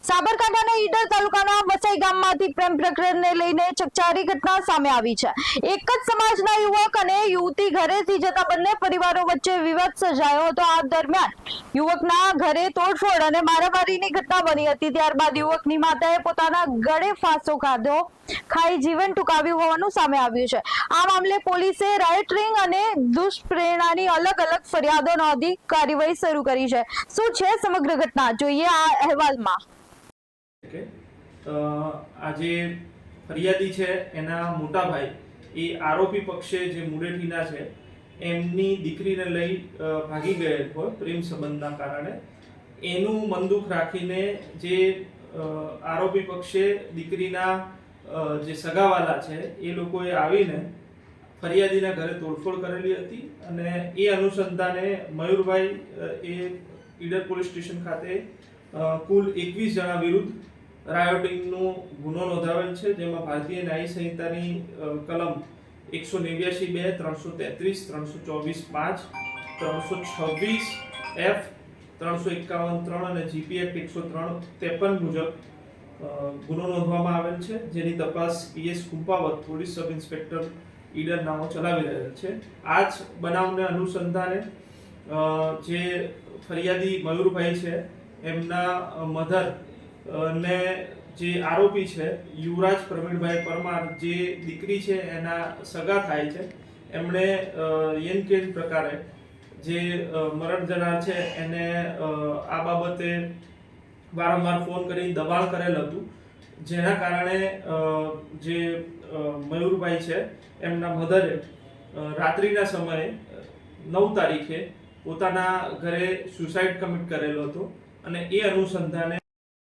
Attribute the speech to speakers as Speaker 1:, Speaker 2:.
Speaker 1: સાબરકાંઠાના ઈડર તાલુકાના વસાઈ ગામમાંથી પ્રેમ પ્રકરણને લઈને ચકચારી ઘટના સામે આવી છે। એક જ સમાજના યુવક અને યુવતી ઘરેથી જતા બંને પરિવારો વચ્ચે વિવાદ સર્જાયો હતો। આ દરમિયાન યુવકના ઘરે તોડફોડ અને મારામારીની ઘટના બની હતી। ત્યારબાદ યુવકની માતાએ પોતાના ગળે ફાંસો ખાઈ જીવન ટૂંકાવ્યું હોવાનું સામે આવ્યું છે। આ મામલે પોલીસે રાયોટિંગ અને દુષ્પ્રેરણાની અલગ અલગ ફરિયાદો નોંધી કાર્યવાહી શરૂ કરી છે। શું છે સમગ્ર ઘટના, જોઈએ આ અહેવાલમાં।
Speaker 2: આજે ફરિયાદી છે એના મોટા ભાઈ એ આરોપી પક્ષે જે મુરેઠીના છે એમની દીકરીને લઈ ભાગી ગયેલ હોય પ્રેમ સંબંધના કારણે। એનું મનદુખ રાખીને જે આરોપી પક્ષે દીકરીના જે સગાવાલા છે એ લોકોએ આવીને ફરિયાદીના ઘરે તોડફોડ કરેલી હતી અને એ અનુસંધાને મયુરભાઈ એ ઈડર પોલીસ સ્ટેશન ખાતે કુલ 21 જણા વિરુદ્ધ રાયોટિંગનો ગુનો નોંધાવેલ છે, જેમાં ભારતીય ન્યાય સંહિતાની કલમ 189(2), 333, 324(5), 326 F, 351(3) અને જીપી એક્ટ 103(53) મુજબ ગુનો નોંધવામાં આવેલ છે, જેની તપાસ PS Kumpavat police sub inspector Idar નામો ચલાવી રહેલ છે। આ જ બનાવને અનુસંધાને જે ફરિયાદી મયુરભાઈ છે એમના મધર ને જે આરોપી છે યુવરાજ પ્રવીણભાઈ પરમાર, જે દીકરી છે એના સગા થાય છે, એમણે યેનકેન પ્રકારે જે મરણ જનાર છે એને આ બાબતે વારંવાર ફોન કરી દબાણ કરેલ હતું, જેના કારણે જે મયુરભાઈ છે એમના મધરે રાત્રિના સમયે 9 તારીખે પોતાના ઘરે સુસાઇડ કમિટ કરેલો હતો અને એ અનુસંધાને